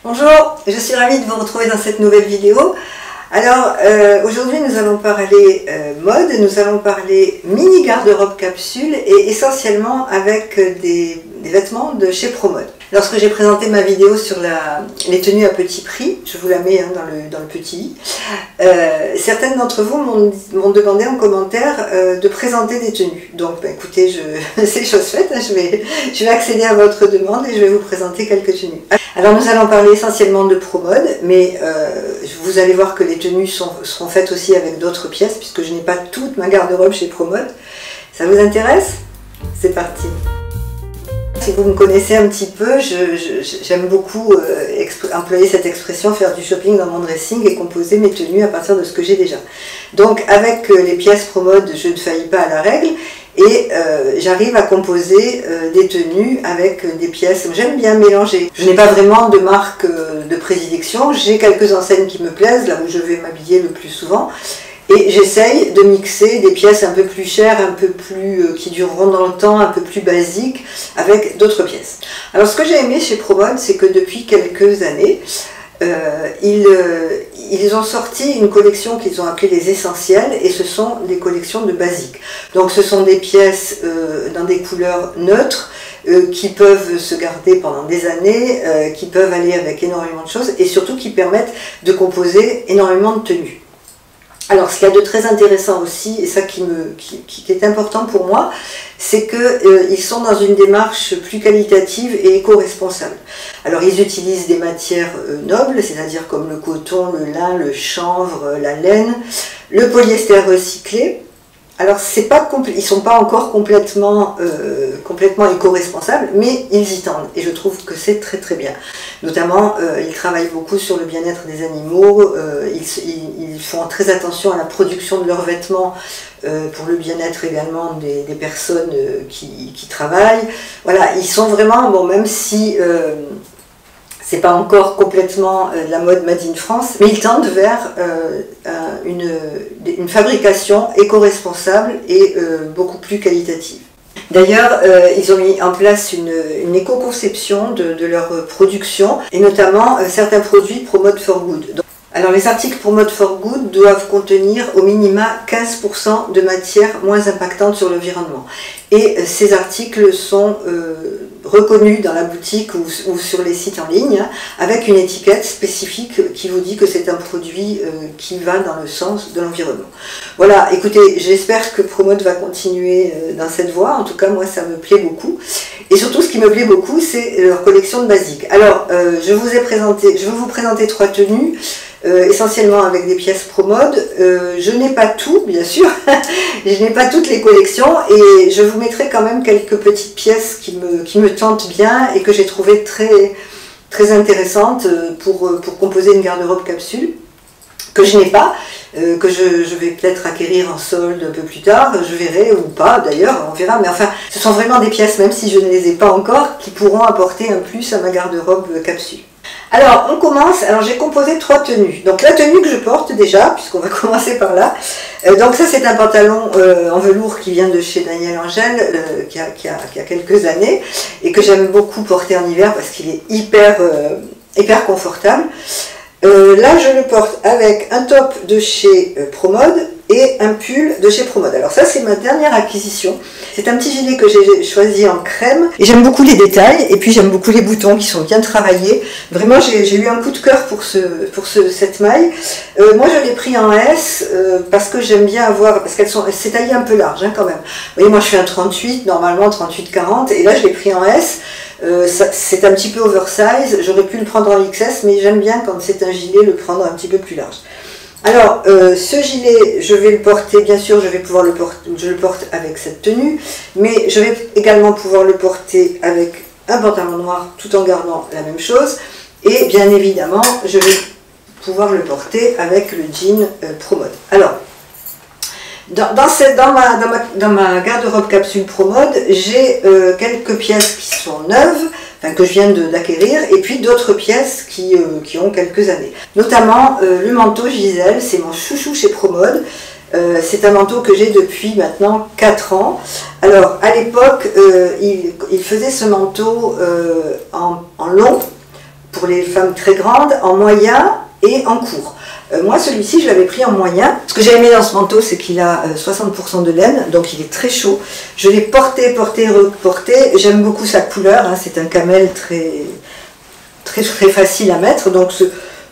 Bonjour, je suis ravie de vous retrouver dans cette nouvelle vidéo. Alors aujourd'hui nous allons parler mode, nous allons parler mini garde-robe capsule et essentiellement avec des vêtements de chez Promode. Lorsque j'ai présenté ma vidéo sur les tenues à petit prix, je vous la mets dans le petit i, certaines d'entre vous m'ont demandé en commentaire de présenter des tenues. Donc écoutez, c'est chose faite, hein, je vais accéder à votre demande et je vais vous présenter quelques tenues. Alors nous allons parler essentiellement de Promode, mais vous allez voir que les tenues seront faites aussi avec d'autres pièces puisque je n'ai pas toute ma garde-robe chez Promode. Ça vous intéresse? C'est parti! Si vous me connaissez un petit peu, j'aime beaucoup employer cette expression, faire du shopping dans mon dressing et composer mes tenues à partir de ce que j'ai déjà. Donc avec les pièces Promode, je ne faillis pas à la règle et j'arrive à composer des tenues avec des pièces. J'aime bien mélanger. Je n'ai pas vraiment de marque de prédilection, j'ai quelques enseignes qui me plaisent, là où je vais m'habiller le plus souvent. Et j'essaye de mixer des pièces un peu plus chères, un peu plus qui dureront dans le temps, un peu plus basiques, avec d'autres pièces. Alors ce que j'ai aimé chez Promode, c'est que depuis quelques années, ils ont sorti une collection qu'ils ont appelée les essentiels, et ce sont des collections de basiques. Donc ce sont des pièces dans des couleurs neutres, qui peuvent se garder pendant des années, qui peuvent aller avec énormément de choses, et surtout qui permettent de composer énormément de tenues. Alors ce qu'il y a de très intéressant aussi, et ça qui est important pour moi, c'est qu'ils sont dans une démarche plus qualitative et éco-responsable. Alors ils utilisent des matières nobles, c'est-à-dire comme le coton, le lin, le chanvre, la laine, le polyester recyclé. Alors ils ne sont pas encore complètement éco-responsables, mais ils y tendent et je trouve que c'est très très bien. Notamment, ils travaillent beaucoup sur le bien-être des animaux, ils font très attention à la production de leurs vêtements pour le bien-être également des personnes qui travaillent. Voilà, ils sont vraiment, bon, même si c'est pas encore complètement la mode Made in France, mais ils tendent vers une fabrication éco-responsable et beaucoup plus qualitative. D'ailleurs, ils ont mis en place une éco-conception de leur production, et notamment certains produits Promode for Good. Alors les articles Promode for Good doivent contenir au minima 15% de matières moins impactantes sur l'environnement. Et ces articles sont reconnus dans la boutique ou sur les sites en ligne avec une étiquette spécifique qui vous dit que c'est un produit qui va dans le sens de l'environnement. Voilà, écoutez, j'espère que Promode va continuer dans cette voie. En tout cas, moi, ça me plaît beaucoup. Et surtout, ce qui me plaît beaucoup, c'est leur collection de basiques. Alors, je vais vous présenter 3 tenues. Essentiellement avec des pièces Promode. Je n'ai pas tout, bien sûr, je n'ai pas toutes les collections et je vous mettrai quand même quelques petites pièces qui me tentent bien et que j'ai trouvé très, très intéressantes pour composer une garde-robe capsule que je n'ai pas, que je vais peut-être acquérir en solde un peu plus tard, je verrai, ou pas d'ailleurs, on verra, mais enfin ce sont vraiment des pièces, même si je ne les ai pas encore, qui pourront apporter un plus à ma garde-robe capsule. Alors, on commence. Alors, j'ai composé 3 tenues. Donc, la tenue que je porte déjà, puisqu'on va commencer par là. Donc, ça, c'est un pantalon en velours qui vient de chez Daniel Angel, qui a quelques années, et que j'aime beaucoup porter en hiver parce qu'il est hyper confortable. Là, je le porte avec un top de chez Promode et un pull de chez Promode. Alors ça, c'est ma dernière acquisition. C'est un petit gilet que j'ai choisi en crème. Et j'aime beaucoup les détails, et puis j'aime beaucoup les boutons qui sont bien travaillés. Vraiment, j'ai eu un coup de cœur pour cette maille. Moi, je l'ai pris en S, parce que j'aime bien avoir, parce c'est taillé un peu large hein, quand même. Vous voyez, moi je fais un 38, normalement 38-40, et là je l'ai pris en S. C'est un petit peu oversize, j'aurais pu le prendre en XS, mais j'aime bien quand c'est un gilet le prendre un petit peu plus large. Alors, ce gilet, je vais le porter, bien sûr, je le porte avec cette tenue, mais je vais également pouvoir le porter avec un pantalon noir tout en gardant la même chose, et bien évidemment, je vais pouvoir le porter avec le jean Promode. Alors, dans ma garde-robe capsule Promode, j'ai quelques pièces qui sont neuves, enfin, que je viens d'acquérir, et puis d'autres pièces qui ont quelques années. Notamment le manteau Gisèle, c'est mon chouchou chez Promode. C'est un manteau que j'ai depuis maintenant 4 ans. Alors à l'époque, il faisait ce manteau en long, pour les femmes très grandes, en moyen et en court. Moi, celui-ci, je l'avais pris en moyen. Ce que j'ai aimé dans ce manteau, c'est qu'il a 60% de laine, donc il est très chaud. Je l'ai porté, reporté. J'aime beaucoup sa couleur, hein. C'est un camel très facile à mettre. Donc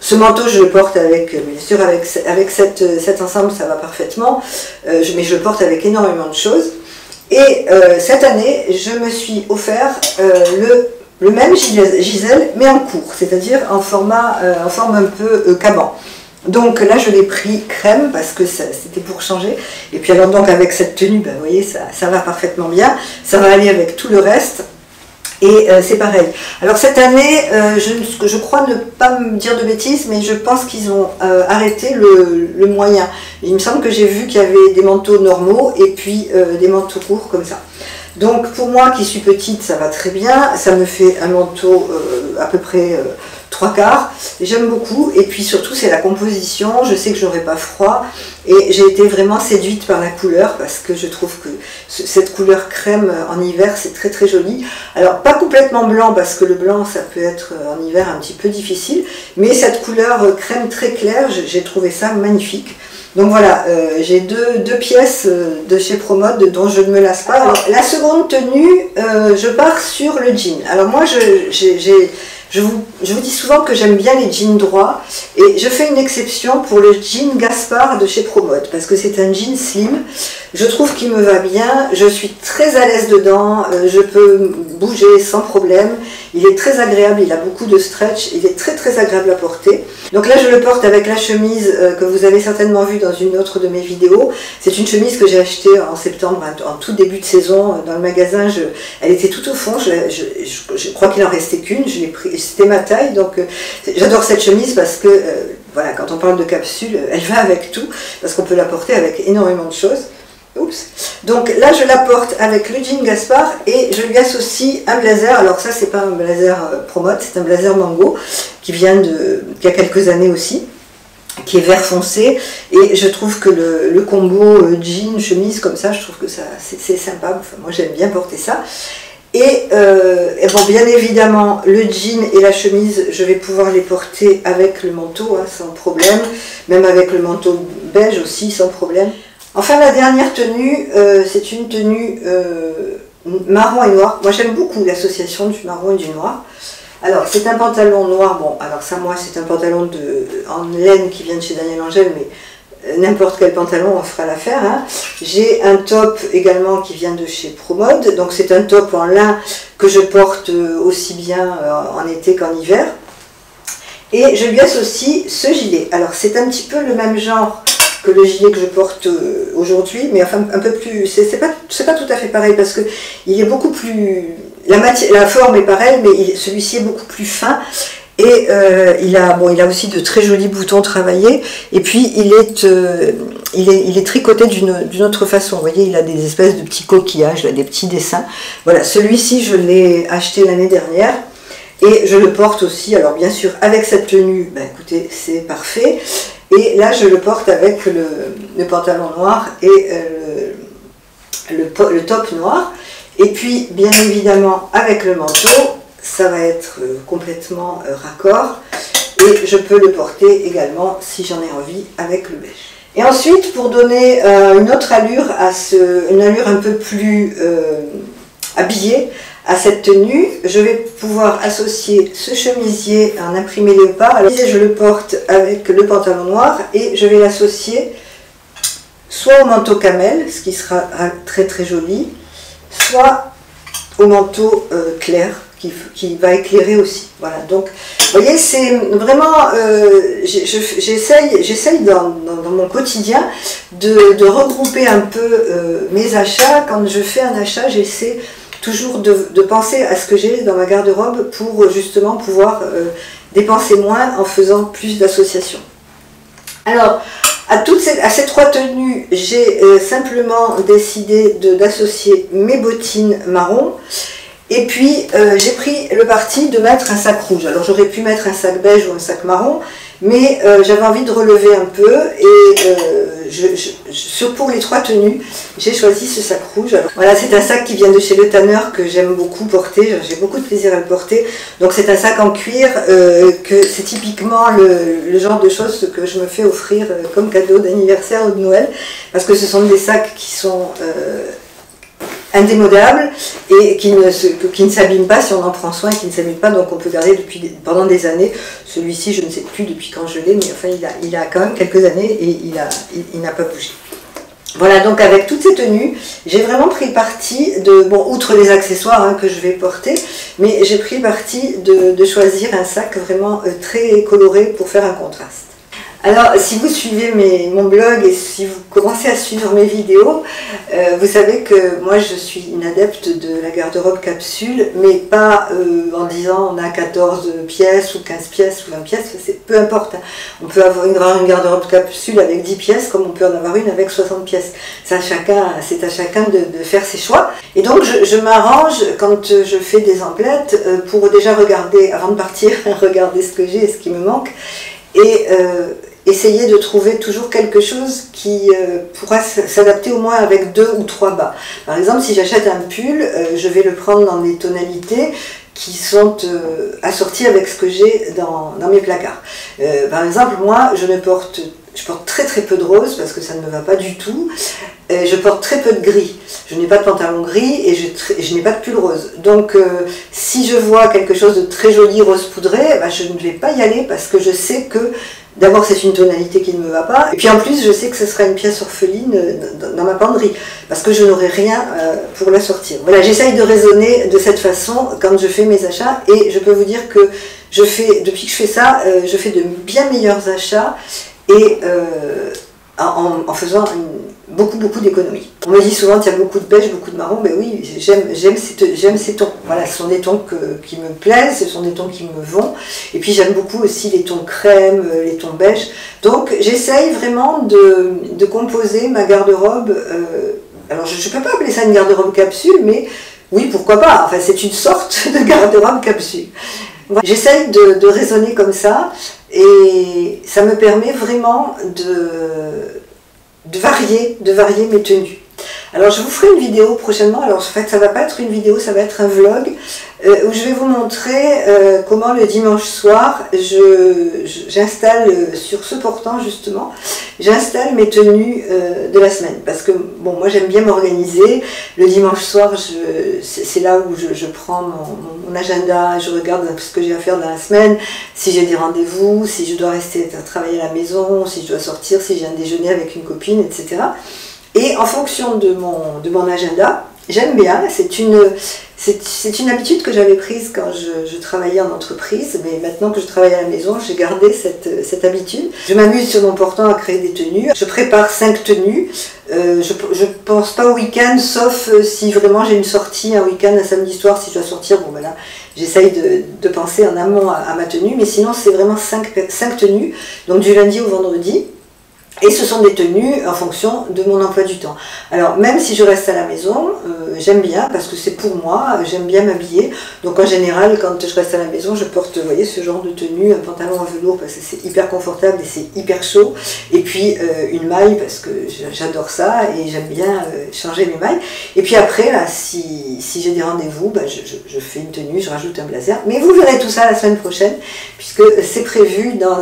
ce manteau, je le porte avec, bien sûr, avec cet ensemble, ça va parfaitement. Mais je le porte avec énormément de choses. Et cette année, je me suis offert le même gisèle, mais en court, c'est-à-dire en forme un peu caban. Donc là, je l'ai pris crème parce que c'était pour changer. Et puis alors donc avec cette tenue, ben, vous voyez, ça va parfaitement bien. Ça va aller avec tout le reste. Et c'est pareil. Alors cette année, je crois ne pas me dire de bêtises, mais je pense qu'ils ont arrêté le moyen. Il me semble que j'ai vu qu'il y avait des manteaux normaux et puis des manteaux courts comme ça. Donc pour moi qui suis petite, ça va très bien. Ça me fait un manteau à peu près 3/4. J'aime beaucoup. Et puis surtout c'est la composition. Je sais que j'aurai pas froid. Et j'ai été vraiment séduite par la couleur parce que je trouve que cette couleur crème en hiver c'est très joli. Alors pas complètement blanc parce que le blanc ça peut être en hiver un petit peu difficile. Mais cette couleur crème très claire, j'ai trouvé ça magnifique. Donc voilà, j'ai deux pièces de chez ProMode dont je ne me lasse pas. Alors, la seconde tenue, je pars sur le jean. Alors moi, je vous dis souvent que j'aime bien les jeans droits et je fais une exception pour le jean Gaspard de chez ProMode parce que c'est un jean slim. Je trouve qu'il me va bien, je suis très à l'aise dedans, je peux bouger sans problème. Il est très agréable, il a beaucoup de stretch, il est très agréable à porter. Donc là je le porte avec la chemise que vous avez certainement vue dans une autre de mes vidéos. C'est une chemise que j'ai achetée en septembre, en tout début de saison dans le magasin. Elle était tout au fond, je crois qu'il en restait qu'une, je l'ai pris, c'était ma taille. Donc j'adore cette chemise parce que voilà, quand on parle de capsule, elle va avec tout, parce qu'on peut la porter avec énormément de choses. Oups. Donc là je la porte avec le jean Gaspard et je lui associe un blazer. Alors ça c'est pas un blazer ProMode, c'est un blazer Mango qui vient qui a quelques années aussi, qui est vert foncé, et je trouve que le combo jean chemise comme ça, je trouve que ça c'est sympa. Enfin, moi j'aime bien porter ça. Et bon, bien évidemment le jean et la chemise je vais pouvoir les porter avec le manteau hein, sans problème, même avec le manteau beige aussi sans problème. Enfin la dernière tenue, c'est une tenue marron et noir. Moi j'aime beaucoup l'association du marron et du noir. Alors c'est un pantalon noir, bon alors ça moi c'est un pantalon en laine qui vient de chez Daniel Angel, mais n'importe quel pantalon on fera l'affaire. Hein. J'ai un top également qui vient de chez ProMode, donc c'est un top en lin que je porte aussi bien en été qu'en hiver. Et je lui associe ce gilet. Alors c'est un petit peu le même genre que le gilet que je porte aujourd'hui, mais enfin un peu plus, c'est pas tout à fait pareil parce que il est beaucoup plus, la forme est pareille, mais celui-ci est beaucoup plus fin et il a aussi de très jolis boutons travaillés et puis il est tricoté d'une autre façon. Vous voyez, il a des espèces de petits coquillages, là, des petits dessins. Voilà, celui-ci je l'ai acheté l'année dernière. Et je le porte aussi, alors bien sûr avec cette tenue, ben écoutez, c'est parfait. Et là je le porte avec le pantalon noir et le top noir. Et puis bien évidemment avec le manteau, ça va être complètement raccord. Et je peux le porter également si j'en ai envie avec le beige. Et ensuite pour donner une autre allure, une allure un peu plus habillée, à cette tenue, je vais pouvoir associer ce chemisier en imprimé léopard. Alors, je le porte avec le pantalon noir et je vais l'associer soit au manteau camel, ce qui sera très joli, soit au manteau clair qui va éclairer aussi. Voilà, donc vous voyez, c'est vraiment, j'essaye dans mon quotidien de regrouper un peu mes achats. Quand je fais un achat, j'essaie toujours de penser à ce que j'ai dans ma garde-robe pour justement pouvoir dépenser moins en faisant plus d'associations. Alors, à ces trois tenues, j'ai simplement décidé d'associer mes bottines marron. Et puis, j'ai pris le parti de mettre un sac rouge. Alors, j'aurais pu mettre un sac beige ou un sac marron, mais j'avais envie de relever un peu et pour les 3 tenues, j'ai choisi ce sac rouge. Alors, voilà, c'est un sac qui vient de chez Le Tanneur que j'aime beaucoup porter, j'ai beaucoup de plaisir à le porter. Donc c'est un sac en cuir, que c'est typiquement le genre de choses que je me fais offrir comme cadeau d'anniversaire ou de Noël, parce que ce sont des sacs qui sont indémodables et qui ne s'abîment pas si on en prend soin, qui ne s'abîment pas, donc on peut garder pendant des années. Celui-ci, je ne sais plus depuis quand je l'ai, mais enfin il a quand même quelques années et il n'a pas bougé. Voilà, donc avec toutes ces tenues, j'ai vraiment pris parti bon, outre les accessoires que je vais porter, mais j'ai pris parti de choisir un sac vraiment très coloré pour faire un contraste. Alors, si vous suivez mon blog et si vous commencez à suivre mes vidéos, vous savez que moi je suis une adepte de la garde-robe capsule, mais pas en disant on a 14 pièces ou 15 pièces ou 20 pièces, peu importe. On peut avoir une garde-robe capsule avec 10 pièces comme on peut en avoir une avec 60 pièces. C'est à chacun de faire ses choix. Et donc je m'arrange quand je fais des emplettes pour déjà regarder, avant de partir, regarder ce que j'ai et ce qui me manque. Et essayer de trouver toujours quelque chose qui pourra s'adapter au moins avec 2 ou 3 bas. Par exemple, si j'achète un pull, je vais le prendre dans des tonalités qui sont assorties avec ce que j'ai dans mes placards. Par exemple, moi, je porte très très peu de rose parce que ça ne me va pas du tout. Je porte très peu de gris. Je n'ai pas de pantalon gris et je n'ai pas de pull rose. Donc si je vois quelque chose de très joli rose poudré, je ne vais pas y aller parce que je sais que d'abord c'est une tonalité qui ne me va pas. Et puis en plus je sais que ce sera une pièce orpheline dans ma penderie parce que je n'aurai rien pour la sortir. Voilà, j'essaye de raisonner de cette façon quand je fais mes achats et je peux vous dire que depuis que je fais ça, je fais de bien meilleurs achats et en faisant beaucoup d'économies. On me dit souvent qu'il y a beaucoup de beige, beaucoup de marron, mais oui, j'aime ces tons. Voilà, ce sont des tons qui me plaisent, ce sont des tons qui me vont. Et puis j'aime beaucoup aussi les tons crème, les tons beige. Donc j'essaye vraiment de composer ma garde-robe. Alors je ne peux pas appeler ça une garde-robe capsule, mais oui, pourquoi pas. Enfin, c'est une sorte de garde-robe capsule. Voilà. J'essaye de raisonner comme ça et ça me permet vraiment de varier mes tenues. Alors je vous ferai une vidéo prochainement, alors en fait ça va pas être une vidéo, ça va être un vlog où je vais vous montrer comment le dimanche soir j'installe sur ce portant justement, j'installe mes tenues de la semaine parce que bon, moi j'aime bien m'organiser. Le dimanche soir c'est là où je prends mon agenda, je regarde ce que j'ai à faire dans la semaine, si j'ai des rendez-vous, si je dois rester travailler à la maison, si je dois sortir, si j'ai un déjeuner avec une copine, etc. Et en fonction de mon agenda, j'aime bien, c'est une habitude que j'avais prise quand je travaillais en entreprise, mais maintenant que je travaille à la maison, j'ai gardé cette habitude. Je m'amuse sur mon portant à créer des tenues. Je prépare 5 tenues. Je pense pas au week-end, sauf si vraiment j'ai une sortie un week-end, un samedi soir, si je dois sortir, bon ben là, j'essaye de penser en amont à ma tenue, mais sinon c'est vraiment 5 tenues, donc du lundi au vendredi. Et ce sont des tenues en fonction de mon emploi du temps. Alors même si je reste à la maison, j'aime bien parce que c'est pour moi, j'aime bien m'habiller. Donc en général, quand je reste à la maison, je porte, vous voyez, ce genre de tenue, un pantalon en velours parce que c'est hyper confortable et c'est hyper chaud. Et puis une maille parce que j'adore ça et j'aime bien changer mes mailles. Et puis après, là, si j'ai des rendez-vous, je fais une tenue, je rajoute un blazer. Mais vous verrez tout ça la semaine prochaine puisque c'est prévu dans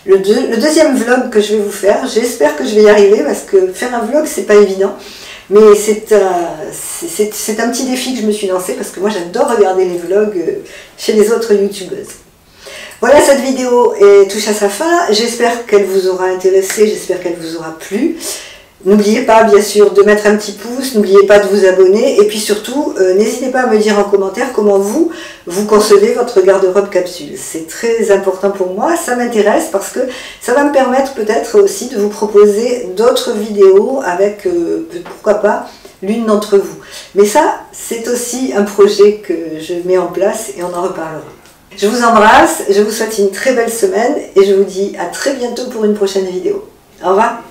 le deuxième vlog que je vais vous faire. J'espère que je vais y arriver parce que faire un vlog c'est pas évident, mais c'est un petit défi que je me suis lancé parce que moi j'adore regarder les vlogs chez les autres youtubeuses. Voilà, cette vidéo touche à sa fin, j'espère qu'elle vous aura intéressé, j'espère qu'elle vous aura plu. N'oubliez pas bien sûr de mettre un petit pouce, n'oubliez pas de vous abonner et puis surtout n'hésitez pas à me dire en commentaire comment vous concevez votre garde-robe capsule. C'est très important pour moi, ça m'intéresse parce que ça va me permettre peut-être aussi de vous proposer d'autres vidéos avec pourquoi pas l'une d'entre vous. Mais ça c'est aussi un projet que je mets en place et on en reparlera. Je vous embrasse, je vous souhaite une très belle semaine et je vous dis à très bientôt pour une prochaine vidéo. Au revoir.